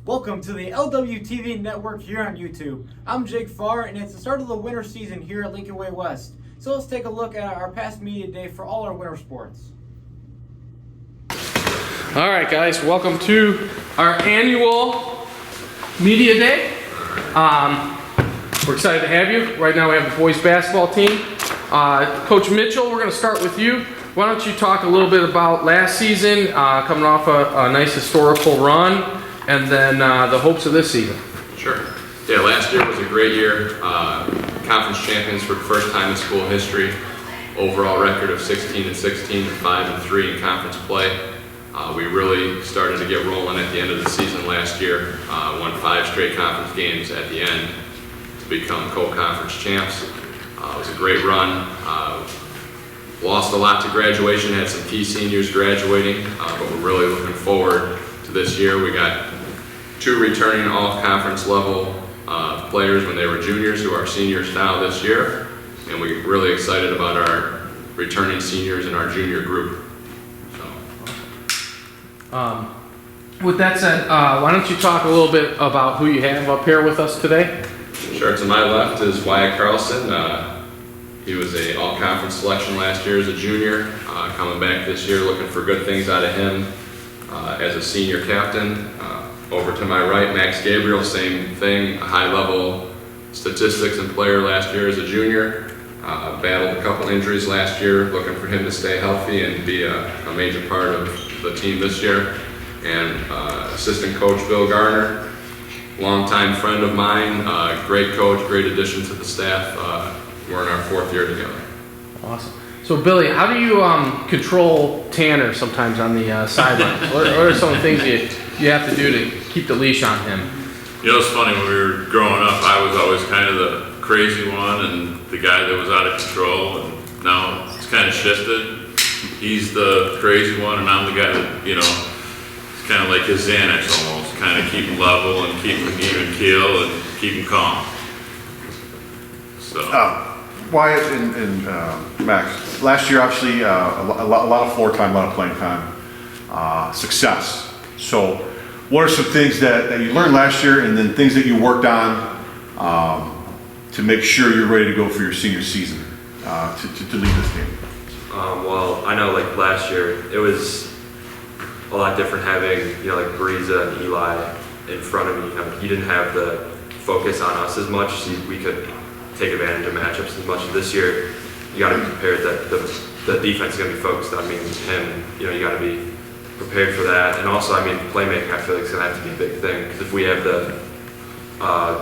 Welcome to the LWTV network here on YouTube. I'm Jake Farr, and it's the start of the winter season here at Lincoln Way West. So let's take a look at our past media day for all our winter sports. All right, guys, welcome to our annual media day. We're excited to have you. Right now we have the boys basketball team. Coach Mitchell, we're going to start with you. Why don't you talk a little bit about last season, coming off a nice historical run, and then the hopes of this season. Sure. Yeah, last year was a great year. Conference champions for the first time in school history. Overall record of 16-16 and 5-3 in conference play. We really started to get rolling at the end of the season last year. Won 5 straight conference games at the end to become co-conference champs. It was a great run. Lost a lot to graduation, had some key seniors graduating, but we're really looking forward to this year. We got 2 returning all-conference level players when they were juniors who are seniors now this year, and we're really excited about our returning seniors in our junior group. With that said, why don't you talk a little bit about who you have up here with us today? Sure. To my left is Wyatt Carlson. He was a all-conference selection last year as a junior. Coming back this year, looking for good things out of him as a senior captain. Over to my right, Max Gabriel, same thing, a high-level statistics and player last year as a junior. Battled a couple injuries last year, looking for him to stay healthy and be a major part of the team this year. And assistant coach Bill Garner, longtime friend of mine, great coach, great addition to the staff. We're in our 4th year together. Awesome. So Billy, how do you control Tanner sometimes on the sideline? What are some of the things you have to do to keep the leash on him? You know, it's funny, when we were growing up, I was always kind of the crazy one and the guy that was out of control, and now it's kind of shifted. He's the crazy one, and I'm the guy that, you know, it's kind of like his Xanax almost, kind of keep him level and keep him even keel and keep him calm. So. Wyatt and Max, last year obviously a lot of floor time, a lot of playing time, success. So what are some things that you learned last year, and then things that you worked on to make sure you're ready to go for your senior season to lead this team? Well, I know like last year it was a lot different having, you know, like Breeza and Eli in front of me. You know, you didn't have the focus on us as much, so we could take advantage of matchups as much. This year, you got to be prepared that the defense is going to be focused on me and him. You know, you got to be prepared for that. And also, I mean, playmaking, I feel like it's going to have to be a big thing, because if we have the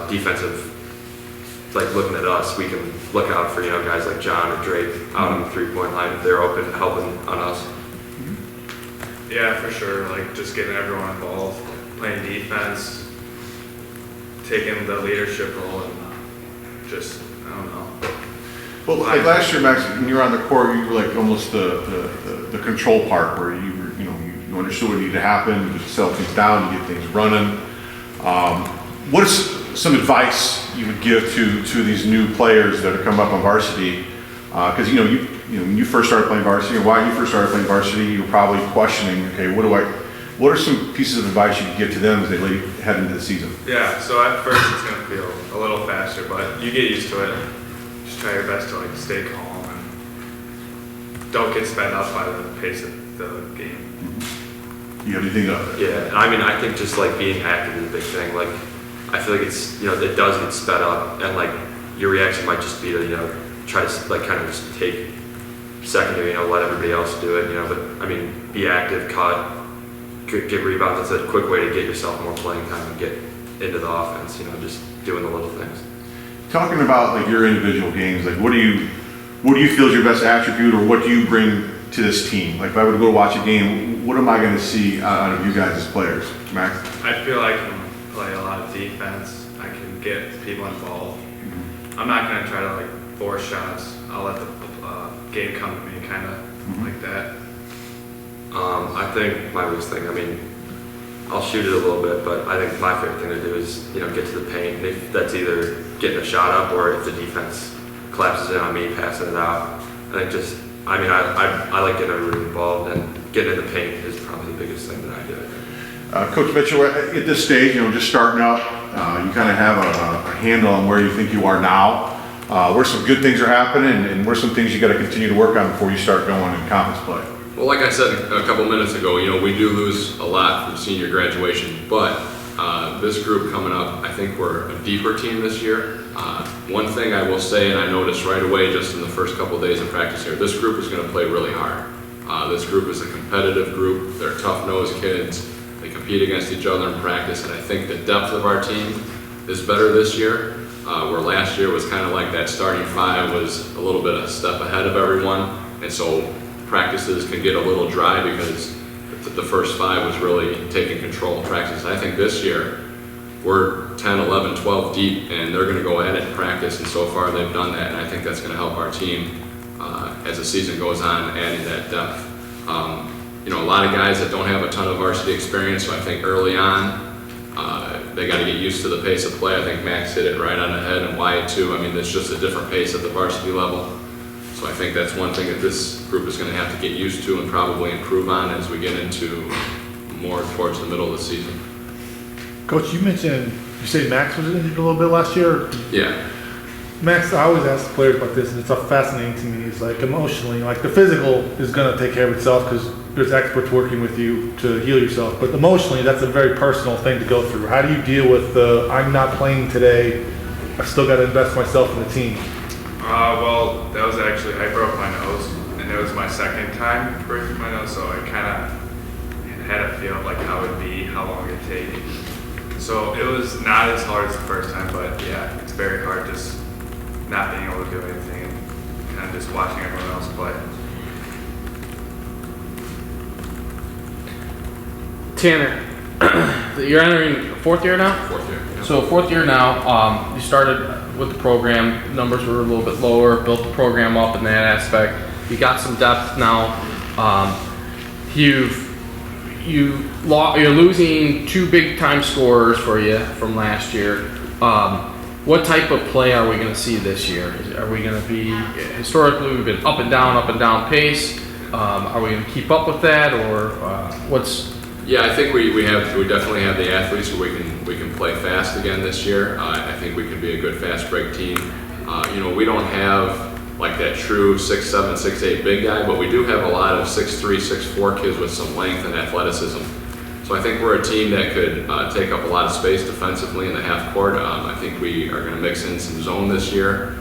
defensive, like looking at us, we can look out for, you know, guys like John or Drake out on the 3-point line if they're open, helping on us. Yeah, for sure. Like just getting everyone involved, playing defense, taking the leadership role, and just, I don't know. Well, like last year, Max, when you were on the court, you were like almost the control part, where you were, you know, you understood what needed to happen, you just settle things down, you get things running. What is some advice you would give to these new players that are coming up on varsity? Because you know when you first started playing varsity, or why you first started playing varsity, you were probably questioning, okay, what are some pieces of advice you could give to them as they head into the season? Yeah, so at first it's going to feel a little faster, but you get used to it. Just try your best to like stay calm and don't get sped up by the pace of the game. You have anything to? Yeah, and I mean, I think just like being active is a big thing. Like, I feel like it's, you know, it does get sped up, and like your reaction might just be to, you know, try to like kind of just take secondary, you know, let everybody else do it, you know. But I mean, be active, cut, get rebounds. It's a quick way to get yourself more playing time and get into the offense, you know, just doing the little things. Talking about like your individual games, like what do you feel is your best attribute, or what do you bring to this team? Like if I were to go watch a game, what am I going to see out of you guys as players, Max? I feel I can play a lot of defense. I can get people involved. I'm not going to try to like force shots. I'll let the game come to me, kind of like that. I think my biggest thing, I mean, I'll shoot it a little bit, but I think my favorite thing to do is, you know, get to the paint. And if that's either getting a shot up, or if the defense collapses in on me, passing it out. I think just, I mean, I like getting everybody involved, and getting in the paint is probably the biggest thing that I do. Coach Mitchell, at this stage, just starting up, you kind of have a handle on where you think you are now. Where some good things are happening, and where some things you got to continue to work on before you start going in conference play. Well, like I said a couple minutes ago, we do lose a lot from senior graduation, but this group coming up, I think we're a deeper team this year. One thing I will say, and I noticed right away just in the first couple days of practice here, this group is going to play really hard. This group is a competitive group. They're tough-nosed kids. They compete against each other in practice, and I think the depth of our team is better this year. Where last year was kind of like that starting five was a little bit a step ahead of everyone, and so practices can get a little dry because the first five was really taking control of practice. I think this year we're 10, 11, 12 deep, and they're going to go at it in practice, and so far they've done that, and I think that's going to help our team as the season goes on, adding that depth. A lot of guys that don't have a ton of varsity experience, so I think early on they got to get used to the pace of play. I think Max hit it right on the head, and Wyatt too. I mean, it's just a different pace at the varsity level. So I think that's one thing that this group is going to have to get used to and probably improve on as we get into more towards the middle of the season. Coach, you mentioned, you say Max was injured a little bit last year? Yeah. Max, I always ask players about this, and it's fascinating to me. It's like emotionally, like the physical is going to take care of itself because there's experts working with you to heal yourself. But emotionally, that's a very personal thing to go through. How do you deal with the, I'm not playing today, I still got to invest myself in the team? Well, that was actually, I broke my nose, and it was my second time breaking my nose, so I kind of had a feel of like how it'd be, how long it'd take. So it was not as hard as the first time, but yeah, it's very hard just not being able to do anything and kind of just watching everyone else play. Tanner, you're entering fourth year now? Fourth year. Yeah. So fourth year now, you started with the program, numbers were a little bit lower, built the program up in that aspect. You got some depth now. You're losing two big time scorers for you from last year. What type of play are we going to see this year? Are we going to be, historically we've been up and down pace. Are we going to keep up with that, or what's? Yeah, I think we definitely have the athletes so we can play fast again this year. I think we can be a good fast break team. We don't have like that true 6'7", 6'8" big guy, but we do have a lot of 6'3", 6'4" kids with some length and athleticism. So I think we're a team that could take up a lot of space defensively in the half court. I think we are going to mix in some zone this year.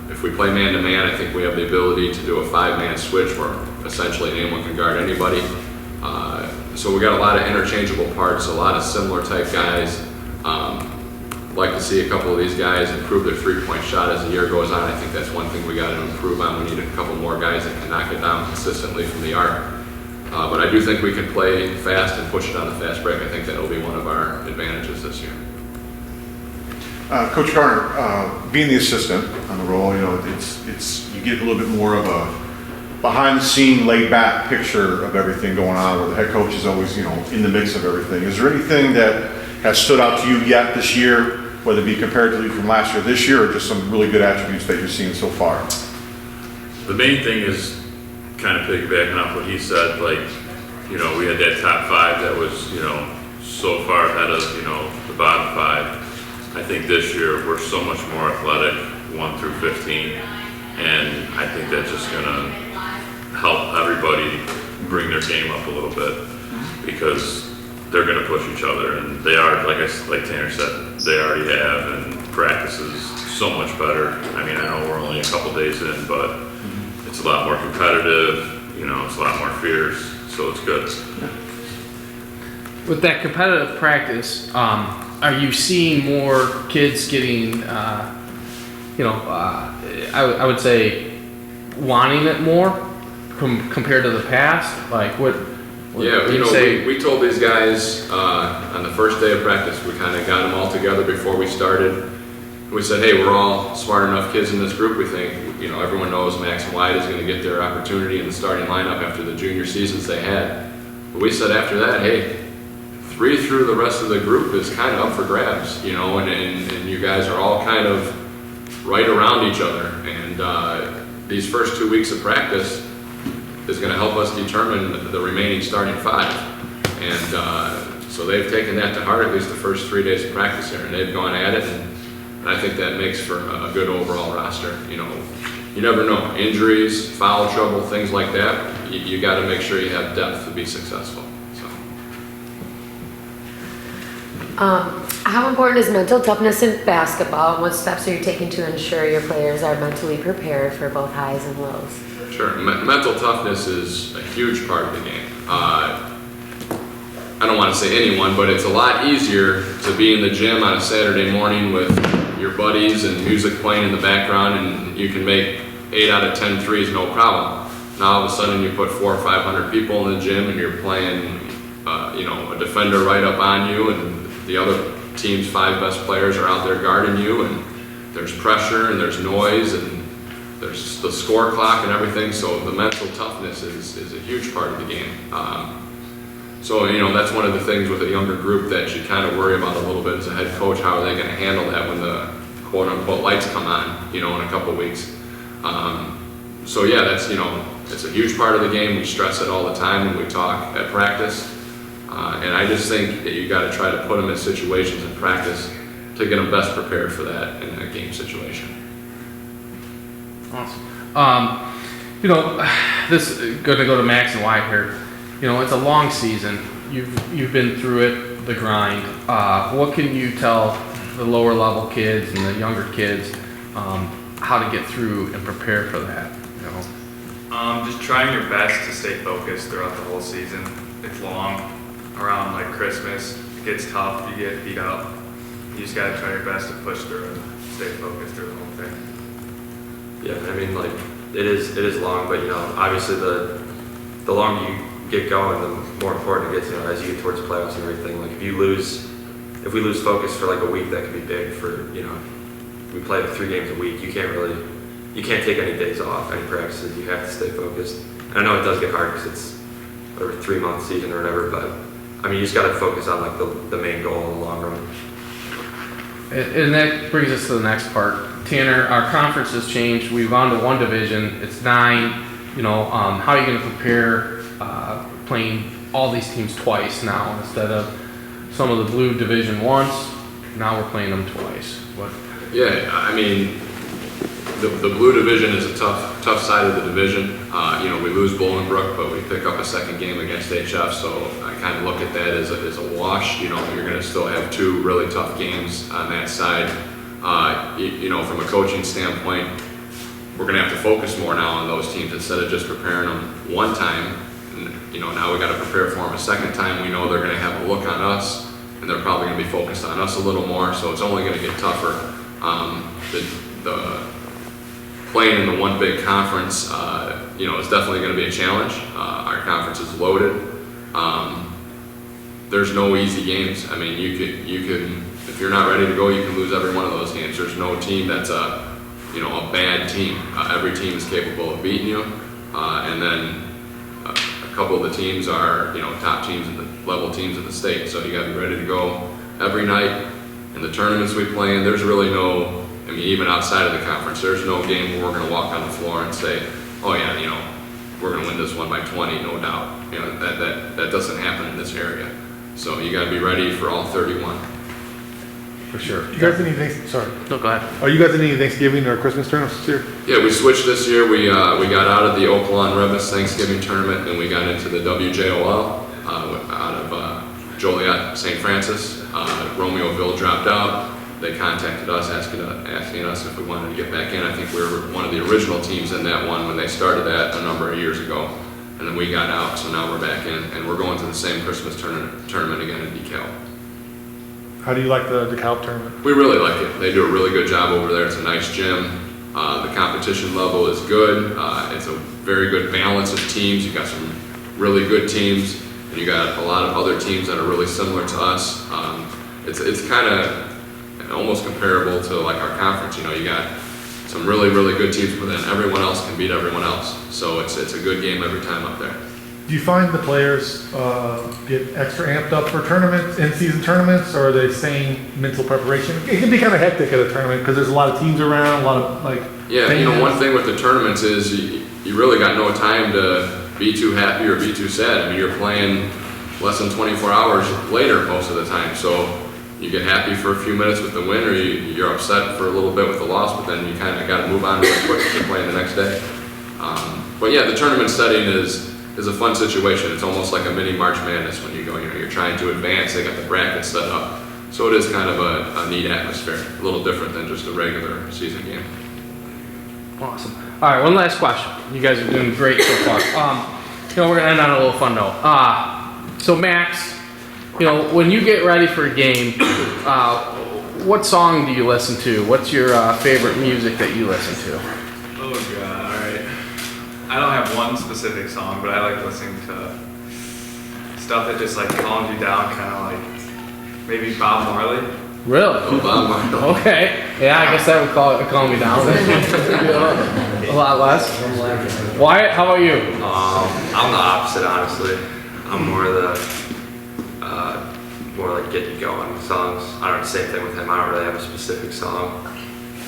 If we play man-to-man, I think we have the ability to do a 5-man switch where essentially anyone can guard anybody. So we got a lot of interchangeable parts, a lot of similar type guys. Like to see a couple of these guys improve their three-point shot as the year goes on. I think that's one thing we got to improve on. We need a couple more guys that can knock it down consistently from the arc. But I do think we can play fast and push it on the fast break. I think that will be one of our advantages this year. Coach Garner, being the assistant on the role, it's you get a little bit more of a behind-the-scene, laid-back picture of everything going on, where the head coach is always, in the mix of everything. Is there anything that has stood out to you yet this year, whether it be comparatively from last year, this year, or just some really good attributes that you're seeing so far? The main thing is kind of piggybacking off what he said, we had that top five that was, so far ahead of, the bottom five. I think this year we're so much more athletic, 1 through 15, and I think that's just gonna help everybody bring their game up a little bit, because they're gonna push each other, and they are, like Tanner said, they already have, and practice is so much better. I mean, I know we're only a couple days in, but it's a lot more competitive, it's a lot more fierce, so it's good. With that competitive practice, are you seeing more kids getting, I would say, wanting it more compared to the past? Like what Yeah, do you say? We told these guys on the first day of practice, we kind of got them all together before we started. We said, hey, we're all smart enough kids in this group. We think, everyone knows Max and Wyatt is going to get their opportunity in the starting lineup after the junior seasons they had. But we said after that, hey, 3 through the rest of the group is kind of up for grabs, and you guys are all kind of right around each other. And these first 2 weeks of practice is going to help us determine the remaining starting 5. And so they've taken that to heart at least the first 3 days of practice here, and they've gone at it, and I think that makes for a good overall roster. You know, you never know. Injuries, foul trouble, things like that, you got to make sure you have depth to be successful. So. How important is mental toughness in basketball, and what steps are you taking to ensure your players are mentally prepared for both highs and lows? Sure. Mental toughness is a huge part of the game. I don't want to say anyone, but it's a lot easier to be in the gym on a Saturday morning with your buddies and music playing in the background, and you can make 8 out of 10 threes, no problem. Now all of a sudden you put 400 or 500 people in the gym and you're playing, a defender right up on you, and the other team's 5 best players are out there guarding you, and there's pressure and there's noise and there's the score clock and everything. So the mental toughness is a huge part of the game. So that's one of the things with a younger group that you kind of worry about a little bit as a head coach. How are they going to handle that when the quote-unquote lights come on, in a couple weeks? So yeah, that's it's a huge part of the game. We stress it all the time when we talk at practice, and I just think that you got to try to put them in situations in practice to get them best prepared for that in a game situation. Awesome. This is going to go to Max and Wyatt here. It's a long season. You've been through it, the grind. What can you tell the lower level kids and the younger kids how to get through and prepare for that? Just trying your best to stay focused throughout the whole season. It's long. Around like Christmas, it gets tough. You get beat up. You just gotta try your best to push through and stay focused through the whole thing. Yeah, I mean, like it is long, but obviously the longer you get going, the more important it gets. As you get towards playoffs and everything. Like if we lose focus for like a week, that could be big. For we play like 3 games a week. You can't take any days off, any practices. You have to stay focused. And I know it does get hard because it's a 3-month season or whatever, but I mean, you just got to focus on like the main goal in the long run. And that brings us to the next part. Tanner, our conference has changed. We've gone to 1 division. It's 9. How are you going to prepare playing all these teams twice now instead of some of the blue division once? Now we're playing them twice. What? Yeah, I mean, the blue division is a tough side of the division. We lose Bolingbrook, but we pick up a second game against HF, so I kind of look at that as a wash. You're going to still have 2 really tough games on that side. From a coaching standpoint, we're going to have to focus more now on those teams instead of just preparing them one time. Now we got to prepare for them a second time. We know they're going to have a look on us, and they're probably going to be focused on us a little more. So it's only going to get tougher. The playing in the one big conference, is definitely going to be a challenge. Our conference is loaded. There's no easy games. I mean, you can, if you're not ready to go, you can lose every one of those games. There's no team that's a bad team. Every team is capable of beating you, and then a couple of the teams are, top teams and the level teams in the state. So you got to be ready to go every night. In the tournaments we play in, there's really no. I mean, even outside of the conference, there's no game where we're going to walk on the floor and say, "Oh yeah, we're going to win this one by 20, no doubt." That doesn't happen in this area. So you got to be ready for all 31. For sure. You guys any sorry. No, go ahead. Are you guys in any Thanksgiving or Christmas tournaments this year? Yeah, we switched this year. We got out of the Oaklawn Rebus Thanksgiving tournament and we got into the WJOL out of Joliet, St. Francis. Romeoville dropped out. They contacted us asking us if we wanted to get back in. I think we were one of the original teams in that one when they started that a number of years ago. And then we got out, so now we're back in, and we're going to the same Christmas tournament again in DeKalb. How do you like the DeKalb tournament? We really like it. They do a really good job over there. It's a nice gym. The competition level is good. It's a very good balance of teams. You got some really good teams, and you got a lot of other teams that are really similar to us. It's kind of almost comparable to like our conference. You got some really, really good teams, but then everyone else can beat everyone else. So it's a good game every time up there. Do you find the players get extra amped up for tournaments, in-season tournaments, or are they staying mental preparation? It can be kind of hectic at a tournament because there's a lot of teams around, a lot of Yeah, one thing with the tournaments is you really got no time to be too happy or be too sad. I mean, you're playing less than 24 hours later most of the time. So you get happy for a few minutes with the win, or you're upset for a little bit with the loss, but then you kind of got to move on really quick to playing the next day. But yeah, the tournament setting is a fun situation. It's almost like a mini March Madness when you go, you're trying to advance, they got the brackets set up. So it is kind of a neat atmosphere, a little different than just a regular season game. Awesome. All right, one last question. You guys are doing great so far. We're gonna end on a little fun note. So Max, when you get ready for a game, what song do you listen to? What's your favorite music that you listen to? Oh God, all right. I don't have one specific song, but I like listening to stuff that just like calms you down, kind of like maybe Bob Marley. Really? Oh, Bob Marley. Okay. Yeah, I guess that would calm me down. A lot less. Wyatt, how about you? I'm the opposite, honestly. I'm more more like get you going songs. I don't same thing with him. I don't really have a specific song.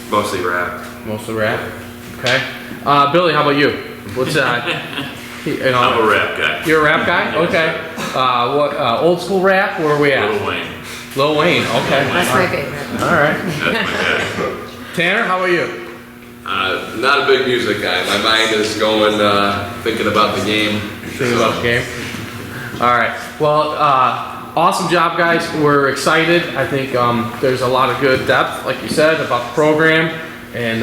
Mostly rap. Mostly rap. Okay. Billy, how about you? What's I'm a rap guy. You're a rap guy? Okay. What old school rap? Where are we at? Lil Wayne. Lil Wayne. Okay. That's my favorite. All right. That's my guy. Tanner, how about you? Not a big music guy. My mind is going, thinking about the game. Thinking about the game. All right. Well, awesome job, guys. We're excited. I think there's a lot of good depth, like you said, about the program, and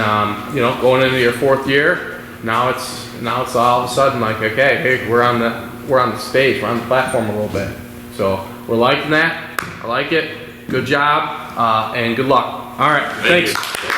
going into your 4th year. Now it's all of a sudden like, okay, hey, we're on the stage, we're on the platform a little bit. So we're liking that. I like it. Good job, and good luck. All right. Thank Thanks. you.